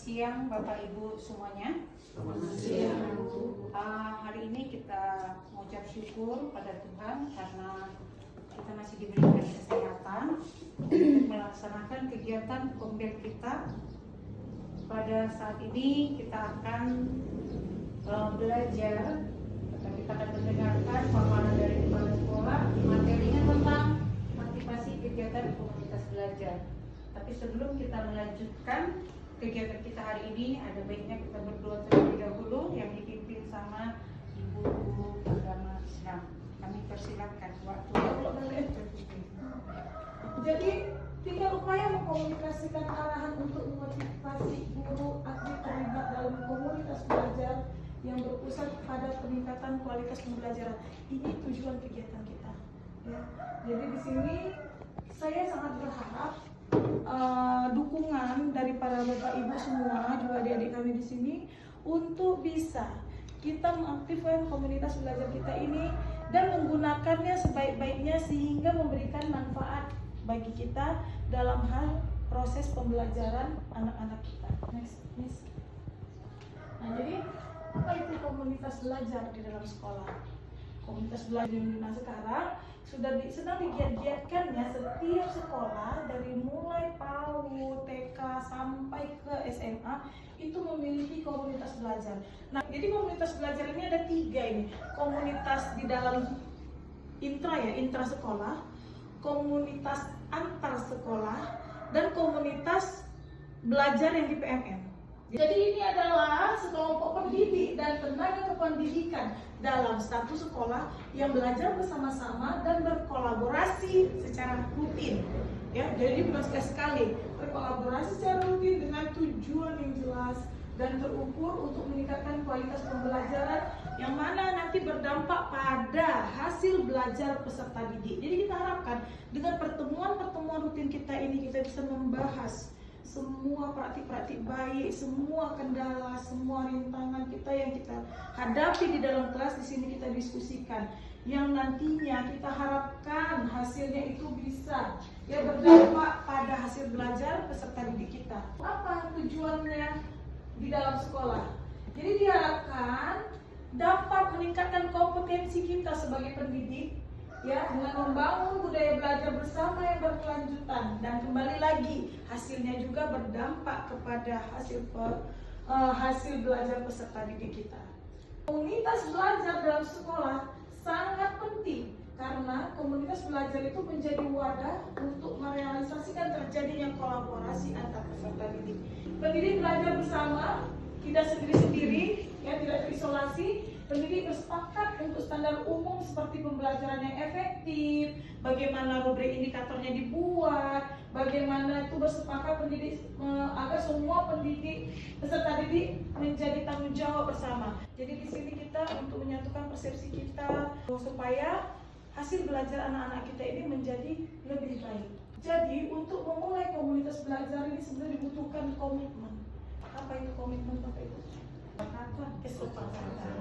siang Bapak Ibu semuanya. Selamat siang. Hari ini kita mengucap syukur pada Tuhan karena kita masih diberikan kesehatan untuk melaksanakan kegiatan kombel kita. Pada saat ini kita akan belajar, kita akan mendengarkan paparan dari kepala sekolah. Materinya tentang motivasi kegiatan komunitas belajar. Tapi sebelum kita melanjutkan kegiatan kita hari ini, ada baiknya kita berdoa terlebih dahulu yang dipimpin sama Ibu Guru Agama Islam. Kami persilakan waktu. Jadi tinggal upaya mengkomunikasikan arahan untuk memotivasi guru atlet terlibat dalam komunitas belajar yang berpusat pada peningkatan kualitas pembelajaran. Ini tujuan kegiatan kita. Ya. Jadi di sini saya sangat berharap dukungan dari para bapak ibu semua, juga adik-adik kami di sini, untuk bisa kita mengaktifkan komunitas belajar kita ini dan menggunakannya sebaik-baiknya sehingga memberikan manfaat bagi kita dalam hal proses pembelajaran anak-anak kita. Next, please. Nah, jadi apa itu komunitas belajar di dalam sekolah? Komunitas belajar di Indonesia sekarang sedang digiat-giatkannya setiap sekolah dari mulai PAUD, TK sampai ke SMA itu memiliki komunitas belajar. Nah, jadi komunitas belajar ini ada 3 ini. Komunitas di dalam intra sekolah, komunitas antar sekolah, dan komunitas belajar yang di PMN. Jadi ini adalah sekelompok pendidik dan tenaga kependidikan dalam satu sekolah yang belajar bersama-sama dan berkolaborasi secara rutin. Ya, jadi bukan sekali berkolaborasi secara rutin dengan tujuan yang jelas dan terukur untuk meningkatkan kualitas pembelajaran yang mana nanti berdampak pada hasil belajar peserta didik. Jadi kita harapkan dengan pertemuan-pertemuan rutin kita ini kita bisa membahas semua praktik-praktik baik, semua kendala, semua rintangan kita yang kita hadapi di dalam kelas. Di sini kita diskusikan yang nantinya kita harapkan hasilnya itu bisa berdampak pada hasil belajar peserta didik kita. Apa tujuannya di dalam sekolah? Jadi diharapkan dapat meningkatkan kompetensi kita sebagai pendidik, ya, dengan membangun budaya belajar bersama yang berkelanjutan, dan kembali lagi hasilnya juga berdampak kepada hasil belajar peserta didik kita. Komunitas belajar dalam sekolah sangat penting karena komunitas belajar itu menjadi wadah untuk merealisasikan terjadinya kolaborasi antar peserta didik. Pendidik belajar bersama, tidak sendiri-sendiri, ya, tidak terisolasi. Pendidik bersepakat untuk standar umum seperti pembelajaran yang efektif, bagaimana rubrik indikatornya dibuat, bagaimana itu bersepakat pendidik agar semua pendidik peserta didik menjadi tanggung jawab bersama. Jadi di sini kita untuk menyatukan persepsi kita supaya hasil belajar anak-anak kita ini menjadi lebih baik. Jadi untuk memulai komunitas belajar ini sebenarnya dibutuhkan komitmen. Apa itu komitmen, Bapak Ibu? Kesepakatan.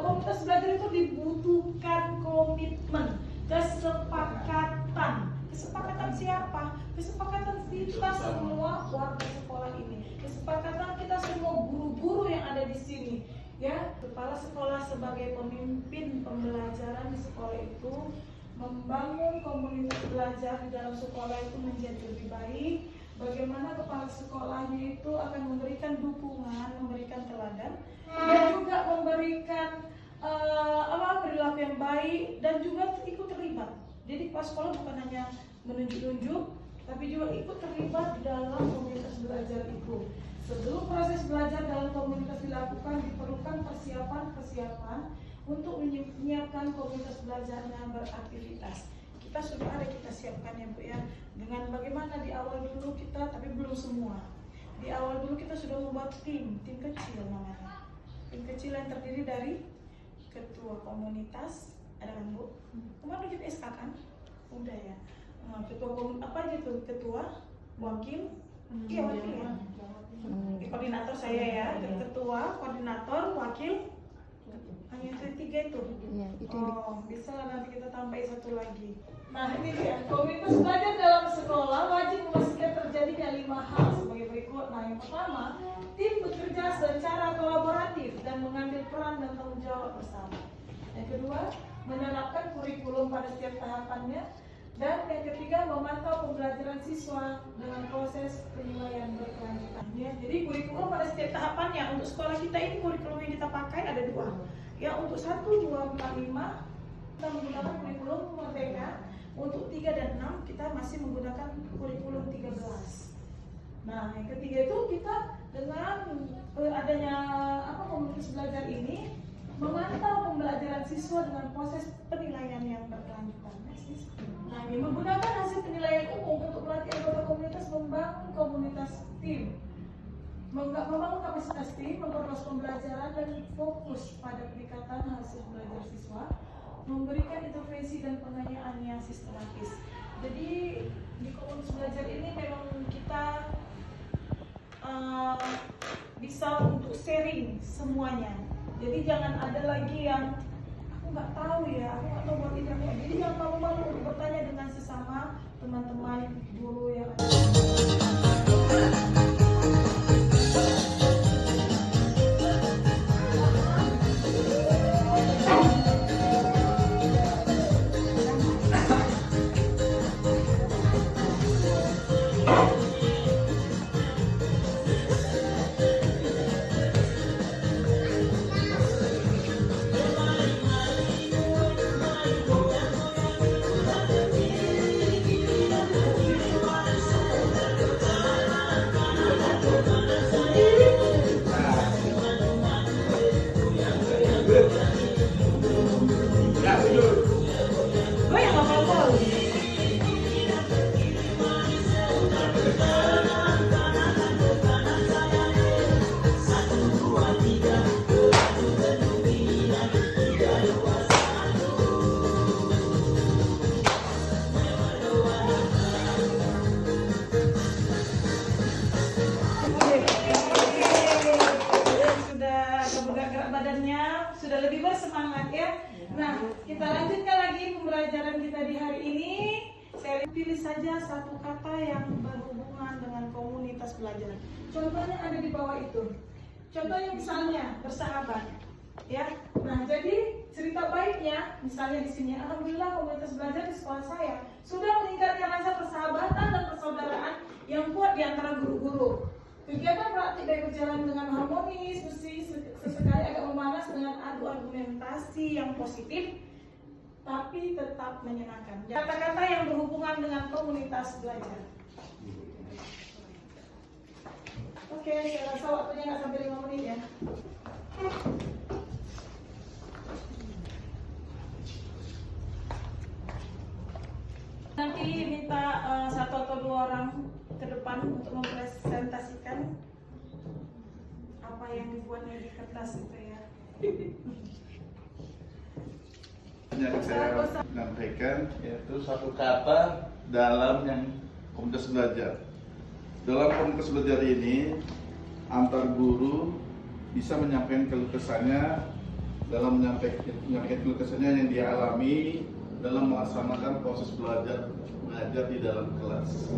Komunitas belajar itu dibutuhkan komitmen, kesepakatan. Kesepakatan siapa? Kesepakatan kita semua warga sekolah ini. Kesepakatan kita semua guru-guru yang ada di sini. Ya, kepala sekolah sebagai pemimpin pembelajaran di sekolah itu membangun komunitas belajar di dalam sekolah itu menjadi lebih baik. Bagaimana kepala sekolahnya itu akan memberikan dukungan, memberikan teladan, dan juga memberikan perilaku yang baik dan juga ikut terlibat. Jadi kepala sekolah bukan hanya menunjuk-nunjuk, tapi juga ikut terlibat dalam komunitas belajar itu. Sebelum proses belajar dalam komunitas dilakukan, diperlukan persiapan untuk menyiapkan komunitas belajarnya beraktivitas. Kita sudah ada, kita siapkan ya Bu ya, dengan bagaimana di awal dulu kita, tapi belum semua. Di awal dulu kita sudah membuat tim kecil namanya. Tim kecil yang terdiri dari ketua komunitas, ada kan Bu? Kemarin kita SK kan? Udah ya. Ketua komunitas apa aja tuh? Ketua, wakil, iya wakil ya. Koordinator saya ya, ketua, koordinator, wakil. Hanya itu 3 itu? Iya, itu. Oh, bisa lah nanti kita tambahin 1 lagi. Nah ini dia, komunitas belajar dalam sekolah wajib memastikan terjadi Nah, yang pertama, tim bekerja secara kolaboratif dan mengambil peran dan tanggung jawab bersama. Yang kedua, menerapkan kurikulum pada setiap tahapannya. Dan yang ketiga, memantau pembelajaran siswa dengan proses penilaian berkelanjutan. Ya, jadi kurikulum pada setiap tahapannya. Untuk sekolah kita ini kurikulum yang kita pakai ada dua. Ya, untuk 1, 2, 4, 5 kita menggunakan kurikulum Merdeka. Untuk 3 dan 6 kita masih menggunakan kurikulum 13. Nah, yang ketiga itu kita dengan adanya komunitas belajar ini memantau pembelajaran siswa dengan proses penilaian yang berkelanjutan. Nah, ini menggunakan hasil penilaian umum untuk melatih anggota komunitas membangun komunitas tim, membangun kapasitas tim, memperluas pembelajaran dan fokus pada peningkatan hasil belajar siswa, memberikan intervensi dan pengayaan yang sistematis. Jadi di komunitas belajar ini memang kita bisa untuk sharing semuanya. Jadi jangan ada lagi yang aku nggak tahu ya, aku nggak tahu buat ini. Jadi jangan malu-malu untuk bertanya dengan sesama teman-teman guru yang ada. Sudah lebih bersemangat ya. Nah, kita lanjutkan lagi pembelajaran kita di hari ini. Saya pilih saja satu kata yang berhubungan dengan komunitas belajar. Contohnya ada di bawah itu. Contohnya misalnya bersahabat. Ya. Nah, jadi cerita baiknya misalnya di sini, alhamdulillah komunitas belajar di sekolah saya sudah meningkatkan rasa persahabatan dan persaudaraan yang kuat di antara guru-guru. Kegiatan praktik dan berjalan dengan harmonis, mesti sesekali agak memanas dengan adu argumentasi yang positif, tapi tetap menyenangkan. Kata-kata yang berhubungan dengan komunitas belajar. Oke, saya rasa waktunya nggak sampai 5 menit ya. Nanti minta 1 atau 2 orang ke depan untuk mempresentasikan apa yang dibuatnya di kertas itu ya. Yang saya menyampaikan yaitu satu kata dalam yang komunitas belajar. Dalam komunitas belajar ini antar guru bisa menyampaikan keluh kesahnya dalam menyampaikan keluh kesahnya yang dia alami dalam melaksanakan proses belajar mengajar di dalam kelas.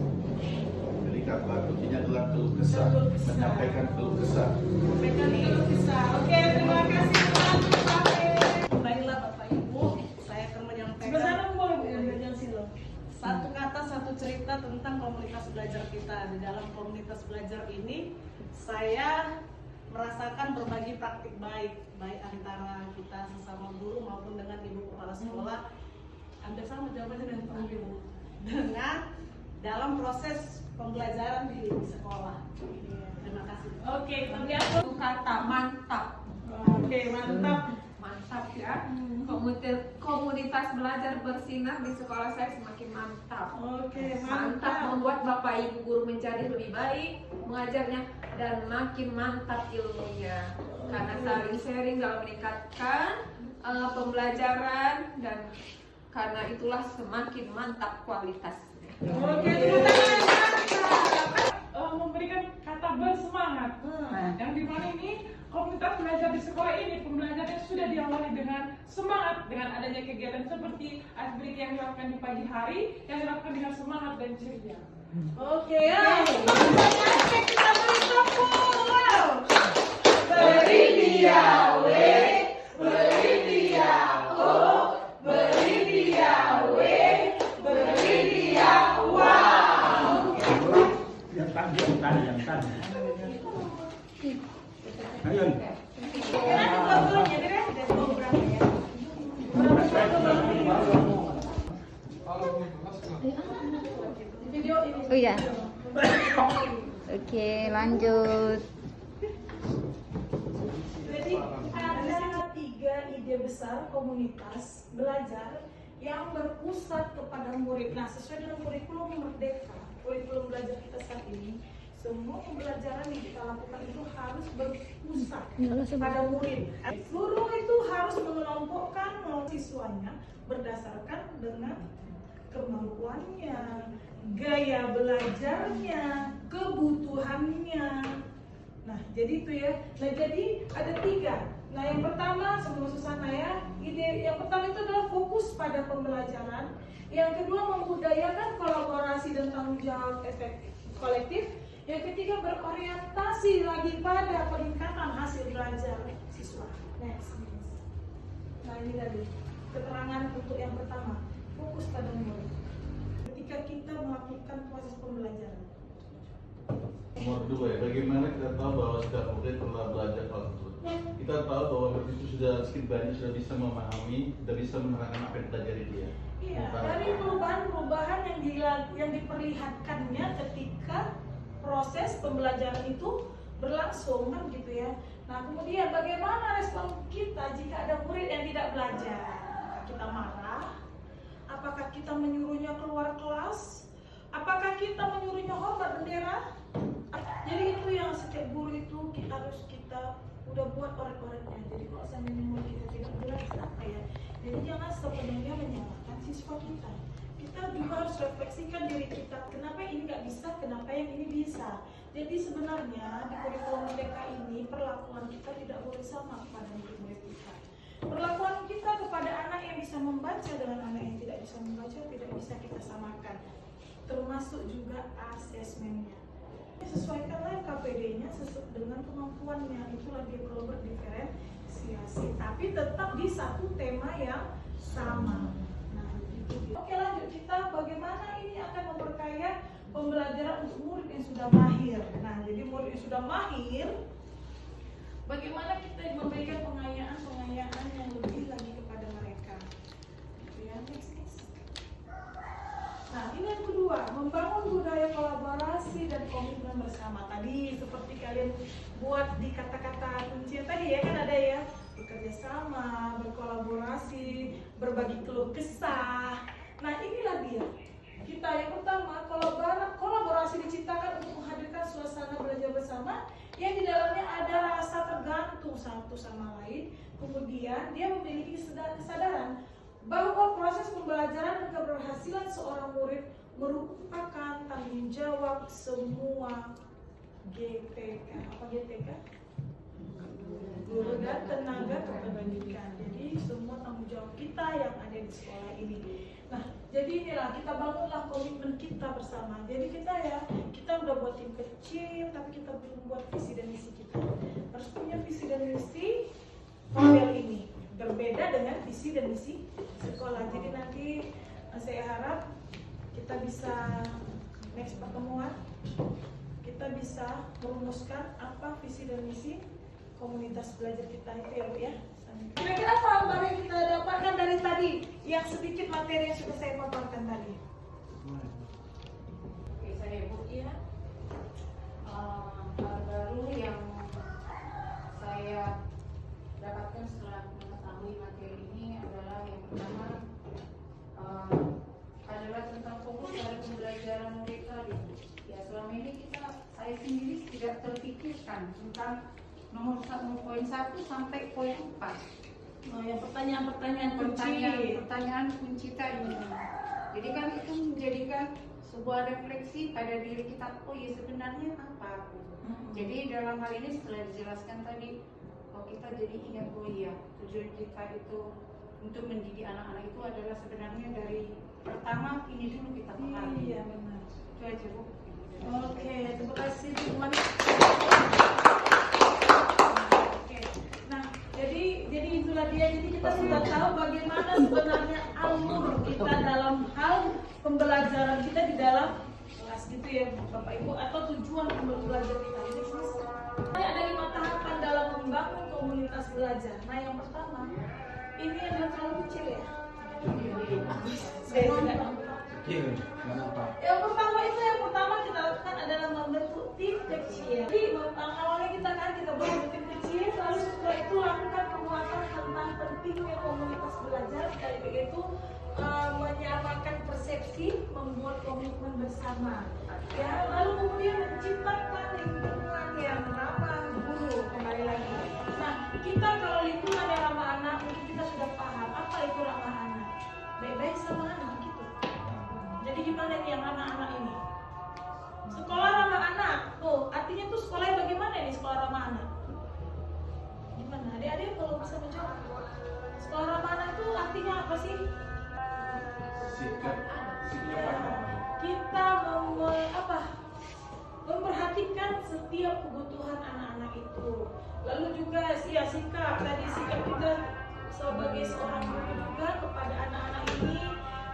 Jadi kata kuncinya adalah keluh kesah, menyampaikan keluh kesah. Menyampaikan keluh kesah. Oke, terima kasih teman-teman. Baiklah Bapak Ibu, saya akan menyampaikan Sebenarnya boleh belajar silo. satu kata satu cerita tentang komunitas belajar kita. Di dalam komunitas belajar ini saya merasakan berbagi praktik baik antara kita sesama guru maupun dengan ibu kepala sekolah. Hampir sama jawabannya dengan Pak Ibu. Dengan dalam proses pembelajaran di sekolah. Terima kasih. Oke, kita lihat Kata mantap. Oke, mantap. Mantap ya. Komunitas belajar bersinar di sekolah saya semakin mantap. Oke, Mantap membuat Bapak Ibu guru menjadi lebih baik mengajarnya dan makin mantap ilmunya. Karena saling sharing dalam meningkatkan pembelajaran dan karena itulah semakin mantap kualitasnya. Oke, tepuk tangan. Memberikan kata bersemangat. Yang dimana ini komunitas belajar di sekolah ini pembelajarannya sudah diawali dengan semangat dengan adanya kegiatan seperti icebreaking yang dilakukan di pagi hari yang dilakukan dengan semangat dan ceria. Oke, ya. Kita berikan Yang tan. Ayo. Karena ada dua-duanya, deh, ada dua berapa ya? Video ini. Oh iya. Oke, lanjut. Jadi ada 3 ide besar komunitas belajar yang berpusat kepada murid. Nah, sesuai dengan kurikulum Merdeka, kurikulum belajar kita saat ini, semua pembelajaran yang kita lakukan itu harus berpusat pada murid. Guru itu harus mengelompokkan siswanya berdasarkan dengan kemampuannya, gaya belajarnya, kebutuhannya. Nah, jadi itu ya. Nah, jadi ada 3. Nah, yang pertama sebelum Susana ya, ide yang pertama itu adalah fokus pada pembelajaran. Yang kedua membudayakan kolaborasi dan tanggung jawab efektif kolektif. Yang ketiga berorientasi lagi pada peningkatan hasil belajar siswa. Next. Nah, ini tadi keterangan untuk yang pertama, fokus pada murid. Ketika kita melakukan proses pembelajaran. Nomor 2 ya, bagaimana kita tahu bahwa setiap murid telah belajar hal tersebut? Kita tahu bahwa murid itu sudah sedikit banyak sudah bisa memahami, sudah bisa menerangkan apa yang dipelajari dia. Iya, dari perubahan-perubahan yang diperlihatkannya ketika proses pembelajaran itu berlangsung kan gitu ya. Nah, kemudian bagaimana respon kita jika ada murid yang tidak belajar? Apakah kita marah? Apakah kita menyuruhnya keluar kelas? Apakah kita menyuruhnya hormat bendera? Jadi itu yang setiap guru itu harus kita udah buat orek-oreknya. Jadi kalau seandainya murid kita tidak jelas apa ya? Jadi jangan sepenuhnya menyalahkan siswa kita. Kita juga harus refleksikan diri kita. Kenapa ini nggak bisa? Kenapa yang ini bisa? Jadi sebenarnya di kurikulum Merdeka ini perlakuan kita tidak boleh sama kepada murid-murid kita. Perlakuan kita kepada anak yang bisa membaca dengan anak yang tidak bisa membaca tidak bisa kita samakan. Termasuk juga asesmennya. Sesuaikanlah KPD-nya sesuai dengan kemampuannya. Itulah dia kalau berdiferensiasi. Tapi tetap di satu tema yang sama. Nah, itu. Oke, lanjut kita bagaimana ini akan memperkaya pembelajaran untuk murid yang sudah mahir. Nah, jadi murid yang sudah mahir, bagaimana kita memberikan pengayaan yang lebih lagi kepada mereka. Gitu ya, next. Nah, ini yang kedua, membangun budaya kolaborasi dan komitmen bersama. Tadi seperti kalian buat di kata-kata kunci tadi ya, kan ada ya, bekerja sama, berkolaborasi, berbagi keluh kesah. Nah, inilah dia. Kita yang pertama, kolaborasi diciptakan untuk menghadirkan suasana belajar bersama yang di dalamnya ada rasa tergantung satu sama lain. Kemudian dia memiliki kesadaran bahwa proses pembelajaran dan keberhasilan seorang murid merupakan tanggung jawab semua GTK. Apa GTK? Guru dan tenaga kependidikan. Jadi semua tanggung jawab kita yang ada di sekolah ini. Nah, jadi inilah kita bangunlah komitmen kita bersama. Jadi kita udah buat tim kecil, tapi kita belum buat visi dan misi kita. Harus punya visi dan misi model ini. Berbeda dengan visi dan misi sekolah. Jadi nanti saya harap kita bisa next pertemuan kita bisa merumuskan apa visi dan misi komunitas belajar kita itu ya Bu ya. Kira-kira apa yang kita dapatkan dari tadi yang sedikit materi yang sudah saya paparkan tadi? Oke, saya Bu ya. Hal baru yang saya dapatkan setelah mengetahui materi ini adalah yang pertama adalah tentang fokus pada pembelajaran murid tadi. Ya, selama ini saya sendiri tidak terpikirkan tentang nomor 1 sampai poin 4. Nah, yang pertanyaan kunci tadi. Jadi kan itu menjadikan sebuah refleksi pada diri kita. Oh ya, sebenarnya apa? Jadi dalam hal ini setelah dijelaskan tadi, kita jadi ingat, oh iya, tujuan kita itu untuk mendidik anak-anak itu adalah sebenarnya dari pertama ini dulu kita pahami. Iya benar. Itu aja Bu. Oke, terima kasih Bu Mani. Oke, nah jadi itulah dia. Jadi kita sudah tahu bagaimana sebenarnya alur kita dalam hal pembelajaran kita di dalam kelas gitu ya Bapak Ibu, atau tujuan belajar kita ini. Ada 5 tahapan dalam membangun komunitas belajar. Nah yang pertama, ini adalah terlalu kecil ya. Yang pertama kita lakukan adalah membentuk tim kecil. Jadi awalnya kita bentuk tim kecil, lalu setelah itu lakukan penguatan tentang pentingnya komunitas belajar, yaitu menyamakan persepsi, membuat komitmen bersama. Ya, lalu kemudian menciptakan lingkungan yang ramah guru, kembali lagi. Nah, kita kalau lingkungan yang ramah anak, mungkin kita sudah paham apa itu ramah anak. Baik-baik sama anak gitu. Jadi gimana nih yang ramah anak ini? Sekolah ramah anak, tuh artinya tuh sekolahnya bagaimana ini sekolah ramah anak? Gimana? Adik-adik kalau bisa menjawab. Sekolah ramah anak itu artinya apa sih? Kita memperhatikan setiap kebutuhan anak-anak itu. Lalu juga ya sikap kita sebagai seorang guru juga kepada anak-anak ini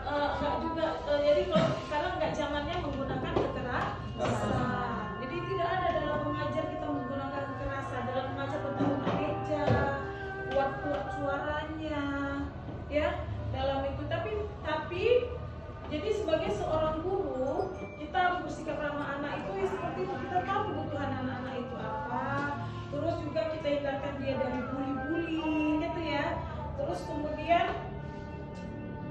nggak juga jadi kalau sekarang nggak zamannya menggunakan kekerasan. Jadi tidak ada dalam mengajar kita menggunakan kekerasan, dalam mengajar tentang gereja, kuat-kuat suaranya, ya dalam itu. Tapi jadi sebagai seorang guru kita bersikap ramah anak itu ya seperti itu, kita tahu kebutuhan anak-anak itu apa. Terus juga kita hindarkan dia dari bully-bully gitu ya. Terus kemudian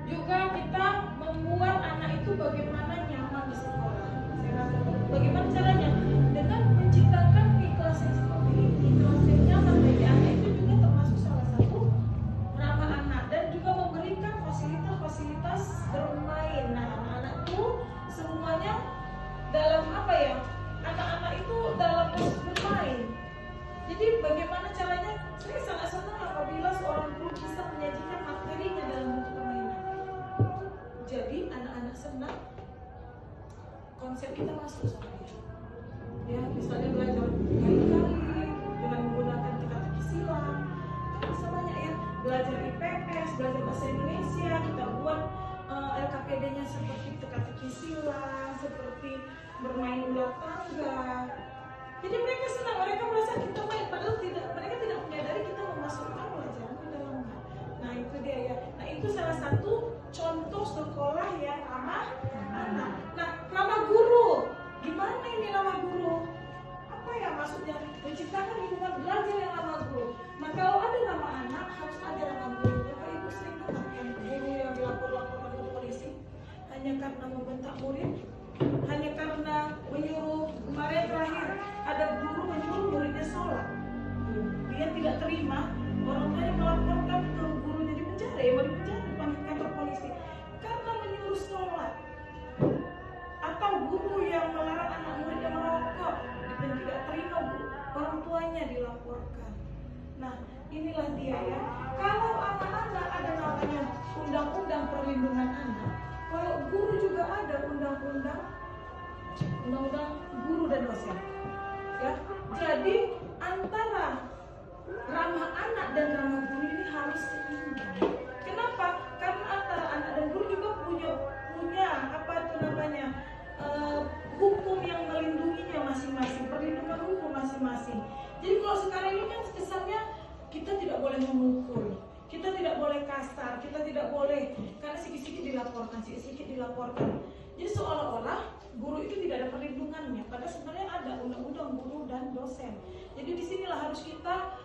juga kita membuat anak itu bagaimana nyaman di sekolah. Saya rasa bagaimana caranya? Dengan menciptakan kelas yang seperti ini, kelas yang nyaman bagi anak itu juga termasuk salah satu ramah anak, dan juga memberikan fasilitas bermain. Nah, anak-anak itu semuanya dalam apa ya? Anak-anak itu dalam bermain. Jadi bagaimana caranya? Saya sangat senang apabila seorang guru bisa menyajikan materinya dalam bentuk permainan. Jadi anak-anak senang, konsep kita masuk sama dia. Ya, misalnya belajar kali-kali dengan menggunakan teka-teki silang, kan bisa banyak ya. Belajar IPS, belajar bahasa Indonesia, kita buat LKPD-nya seperti teka-teki silang, seperti bermain ular tangga. Jadi mereka senang, mereka merasa kita main, padahal mereka tidak menyadari kita memasukkan pelajaran ke dalamnya. Nah itu dia ya. Nah itu salah satu contoh sekolah yang ramah anak. Nah ramah guru, gimana ini ramah guru? Apa ya maksudnya? Menciptakan lingkungan belajar yang ramah guru. Nah kalau ada ramah anak harus ada ramah guru. Bapak Ibu sering dengar kan guru yang dilapor-laporkan ke polisi hanya karena membentak murid, hanya karena menyuruh. Kemarin terakhir ada guru menyuruh muridnya sholat, dia tidak terima, orang tuanya melaporkan ke gurunya di penjara, mau di penjara, dipanggil kantor polisi karena menyuruh sholat. Atau guru yang melarang anak muridnya merokok dan tidak terima, orang tuanya dilaporkan. Nah inilah dia ya, kalau anak-anak ada namanya undang-undang perlindungan anak, kalau guru juga ada undang-undang guru dan dosen ya. Jadi antara ramah anak dan ramah guru ini harus seimbang. Kenapa? Karena antara anak dan guru juga punya apa itu namanya hukum yang melindunginya masing-masing, perlindungan hukum masing-masing. Jadi kalau sekarang ini kan kesannya kita tidak boleh memukul, kita tidak boleh kasar, kita tidak boleh karena sedikit-sedikit dilaporkan. Jadi seolah-olah guru itu tidak ada perlindungannya, padahal sebenarnya ada undang-undang guru dan dosen. Jadi disinilah harus kita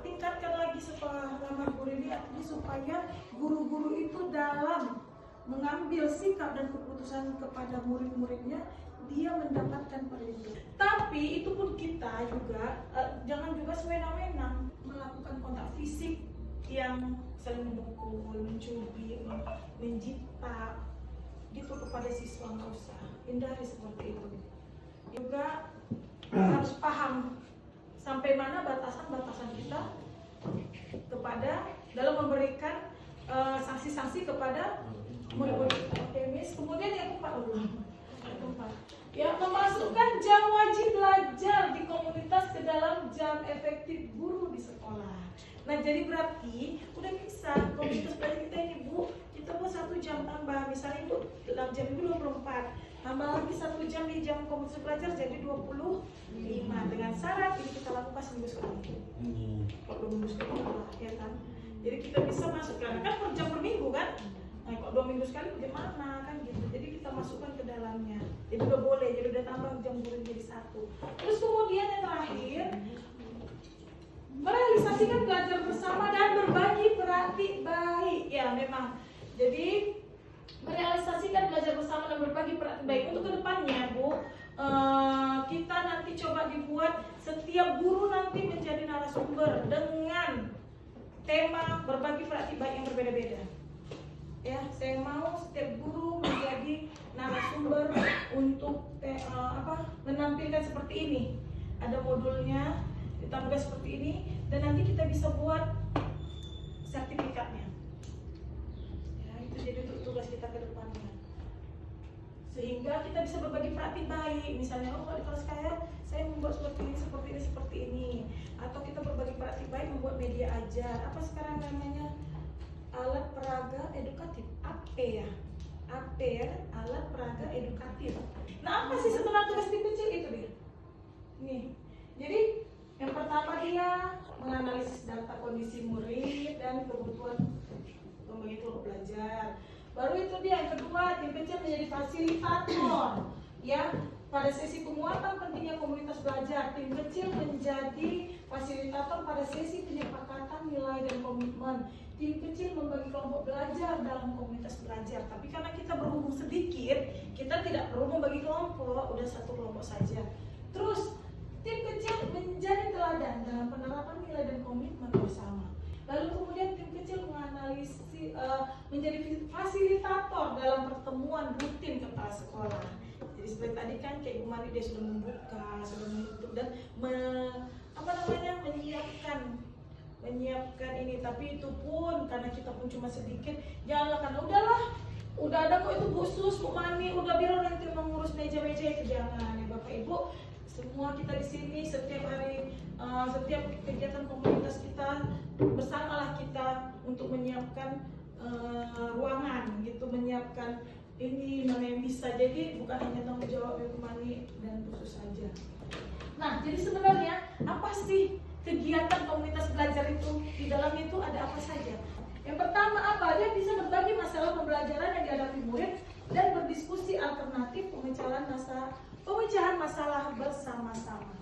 tingkatkan lagi sekolah ramah guru ini, supaya guru-guru itu dalam mengambil sikap dan keputusan kepada murid-muridnya dia mendapatkan perlindungan. Tapi itu pun kita juga jangan juga semena-mena melakukan kontak fisik yang saling memukul, mencubit, menjitak gitu kepada siswa. Nggak usah, hindari seperti itu. Juga harus paham sampai mana batasan-batasan kita kepada dalam memberikan sanksi-sanksi kepada murid-murid. Oke, Miss. Kemudian yang keempat, ya, memasukkan jam wajib belajar di komunitas ke dalam jam efektif guru di sekolah. Nah, jadi berarti udah bisa komunitas belajar kita ini, Bu, kita buat 1 jam tambah, misalnya Bu, dalam jam 24. tambah lagi 1 jam di jam komunitas belajar jadi 25 dengan syarat ini kita lakukan seminggu sekali. Kalau 2 minggu sekali lah, ya kan. Jadi kita bisa masuk kan per jam per minggu kan. Nah, kok 2 minggu sekali bagaimana kan gitu. Jadi kita masukkan ke dalamnya. Jadi udah boleh, jadi udah tambah jam guru jadi 1. Terus kemudian yang terakhir merealisasikan belajar bersama dan berbagi praktik baik. Ya memang. Jadi merealisasikan belajar bersama dan berbagi praktik baik untuk kedepannya, Bu. Kita nanti coba dibuat setiap guru nanti menjadi narasumber dengan tema berbagi praktik baik yang berbeda-beda. Ya, saya mau setiap guru menjadi narasumber untuk menampilkan seperti ini. Ada modulnya, ditampilkan seperti ini, dan nanti kita bisa buat sertifikatnya. Ya, itu jadi untuk tugas kita ke depannya. Sehingga kita bisa berbagi praktik baik. Misalnya, kalau di kelas saya membuat seperti ini. Atau kita berbagi praktik baik membuat media ajar. Apa sekarang namanya? Alat peraga edukatif, AP ya, alat peraga edukatif. Nah, apa sih sebenarnya tugas tim kecil itu dia? Nih, jadi yang pertama dia menganalisis data kondisi murid dan kebutuhan membagi kelompok belajar. Baru itu dia yang kedua, tim kecil menjadi fasilitator. Ya, pada sesi penguatan pentingnya komunitas belajar, tim kecil menjadi fasilitator pada sesi penyepakatan nilai dan komitmen. Tim kecil membagi kelompok belajar dalam komunitas belajar. Tapi karena kita berhubung sedikit, kita tidak perlu membagi kelompok, udah 1 kelompok saja. Terus tim kecil menjadi teladan dalam penerapan nilai dan komitmen bersama. Lalu kemudian tim kecil menganalisis menjadi fasilitator dalam pertemuan rutin kepala sekolah. Jadi seperti tadi kan kayak Bu Mari dia sudah membuka, sudah menutup dan menyiapkan ini. Tapi itu pun karena kita pun cuma sedikit, janganlah karena udah ada kok itu khusus Bu Mani, udah biar nanti mengurus meja-meja itu, jangan ya Bapak Ibu. Semua kita di sini setiap hari, setiap kegiatan komunitas kita bersamalah kita untuk menyiapkan ruangan gitu, menyiapkan ini mana yang bisa. Jadi bukan hanya tanggung jawab Bu Mani dan khusus saja. Nah, jadi sebenarnya apa sih kegiatan komunitas belajar itu? Di dalamnya itu ada apa saja? Yang pertama apa? Dia bisa berbagi masalah pembelajaran yang dihadapi murid dan berdiskusi alternatif pemecahan masalah bersama-sama.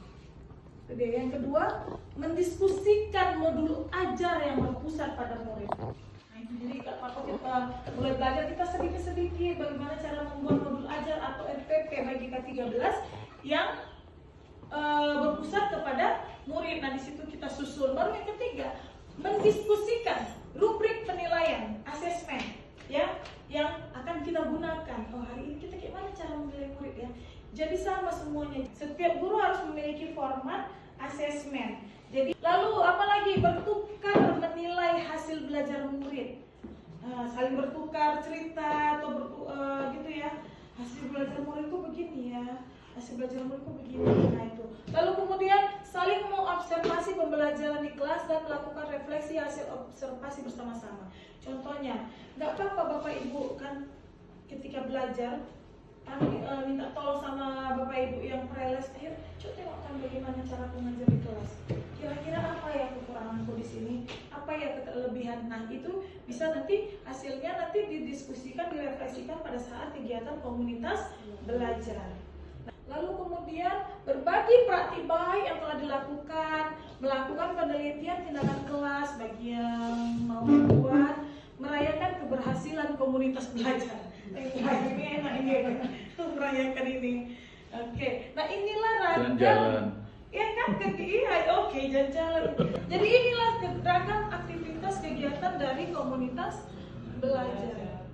Yang kedua, mendiskusikan modul ajar yang berpusat pada murid. Nah, itu jadi kalau kita mulai belajar kita sedikit-sedikit bagaimana cara membuat modul ajar atau RPP bagi K13 yang berpusat kepada murid. Nah, di situ kita susun. Baru yang ketiga, mendiskusikan rubrik penilaian, asesmen, ya, yang akan kita gunakan. Oh, hari ini kita gimana cara menilai murid ya? Jadi sama semuanya. Setiap guru harus memiliki format asesmen. Jadi lalu apalagi bertukar menilai hasil belajar murid. Saling bertukar cerita atau gitu ya. Hasil belajar murid itu begini ya. Hasil belajar murid itu begini. Nah itu. Lalu kemudian saling mengobservasi pembelajaran di kelas dan melakukan refleksi hasil observasi bersama-sama. Contohnya, nggak apa-apa Bapak Ibu kan ketika belajar kami minta tolong sama Bapak Ibu yang preles, ayo coba tengokkan bagaimana cara mengajar di kelas. Kira-kira apa ya kekuranganku di sini, apa ya kelebihan. Nah itu bisa nanti hasilnya nanti didiskusikan, direfleksikan pada saat kegiatan komunitas belajar. Lalu kemudian berbagi praktik baik yang telah dilakukan, melakukan penelitian tindakan kelas bagi yang mau membuat, merayakan keberhasilan komunitas belajar. Ini enak ini merayakan ini. Oke, nah inilah ragam. Jalan-jalan. Ya kan, oke jalan-jalan. Jadi inilah ragam aktivitas kegiatan dari komunitas belajar.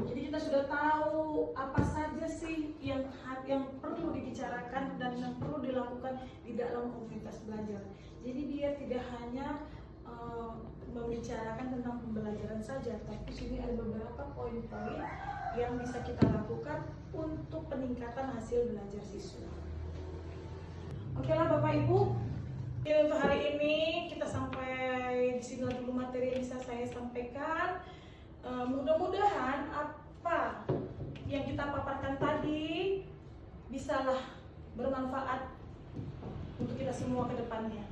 Jadi kita sudah tahu apa saja sih yang perlu dibicarakan dan yang perlu dilakukan di dalam komunitas belajar. Jadi dia tidak hanya membicarakan tentang pembelajaran saja, tapi sini ada beberapa poin-poin yang bisa kita lakukan untuk peningkatan hasil belajar siswa. Oke lah Bapak Ibu, untuk hari ini kita sampai di sini dulu materi yang bisa saya sampaikan. Mudah-mudahan apa yang kita paparkan tadi bisalah bermanfaat untuk kita semua ke depannya.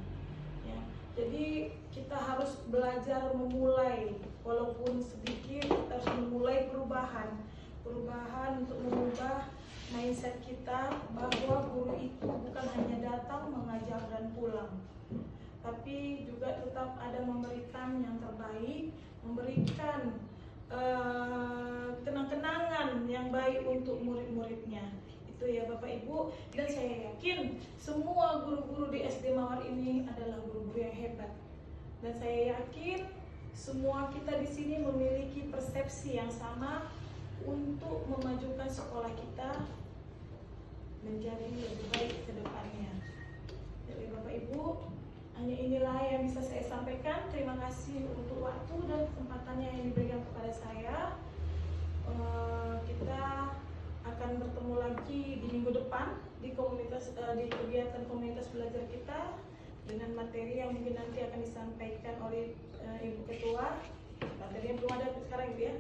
Ya. Jadi kita harus belajar memulai, walaupun sedikit, kita harus memulai perubahan untuk mengubah mindset kita bahwa guru itu bukan hanya datang, mengajar dan pulang, tapi juga tetap ada memberikan yang terbaik, memberikan kenang-kenangan yang baik untuk murid-muridnya. Itu ya Bapak Ibu, dan saya yakin semua guru-guru di SD Mawar ini adalah guru-guru yang hebat. Dan saya yakin semua kita di sini memiliki persepsi yang sama untuk memajukan sekolah kita menjadi lebih baik ke depannya. Jadi Bapak Ibu, hanya inilah yang bisa saya sampaikan. Terima kasih untuk waktu dan kesempatannya yang diberikan kepada saya. Kita akan bertemu lagi di minggu depan di kegiatan komunitas belajar kita dengan materi yang mungkin nanti akan disampaikan oleh Ibu Ketua. Materinya belum ada sekarang Ibu ya.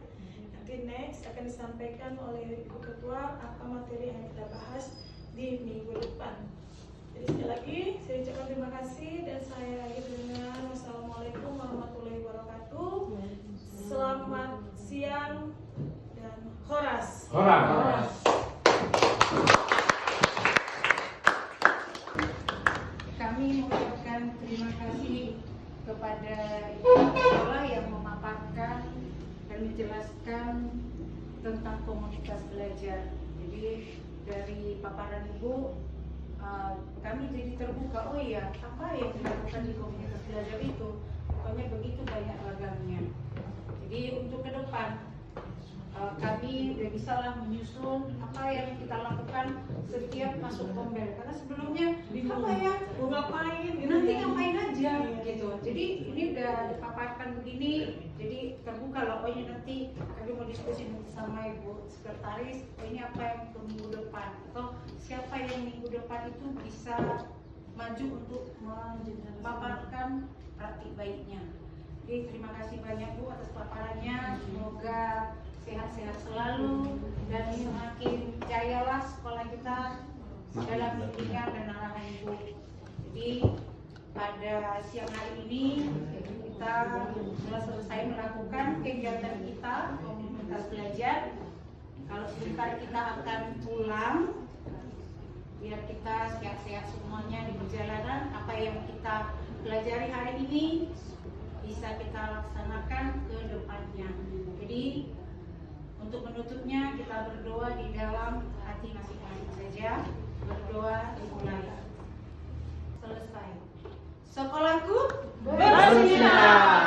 Nanti next akan disampaikan oleh Ibu Ketua apa materi yang kita bahas di minggu depan. Jadi sekali lagi saya ucapkan terima kasih dan saya akhiri dengan wassalamualaikum warahmatullahi wabarakatuh. Selamat siang dan horas. Horas. Kami mengucapkan terima kasih kepada ibu sekolah yang memaparkan dan menjelaskan tentang komunitas belajar. Jadi dari paparan ibu kami jadi terbuka, oh iya, apa yang dilakukan di komunitas belajar itu pokoknya begitu banyak ragamnya. Jadi untuk ke depan kami udah bisalah menyusun apa yang kita lakukan setiap masuk kombel, karena sebelumnya apa ya, mau ngapain, nanti ngapain aja gitu. Jadi ini udah dipaparkan begini, jadi terbuka loh. Oh ini nanti kami mau diskusi sama Ibu Sekretaris, oh ini apa yang ke minggu depan, atau siapa yang minggu depan itu bisa maju untuk memaparkan praktik baiknya. Jadi terima kasih banyak Bu atas paparannya, semoga sehat-sehat selalu dan semakin jayalah sekolah kita dalam bimbingan dan arahan Ibu. Jadi pada siang hari ini kita sudah selesai melakukan kegiatan kita komunitas belajar. Kalau sebentar kita akan pulang, biar kita sehat-sehat semuanya di perjalanan. Apa yang kita pelajari hari ini bisa kita laksanakan ke depannya. Jadi untuk menutupnya kita berdoa di dalam hati masing-masing saja. Berdoa dimulai. Selesai. Sekolahku bersinar.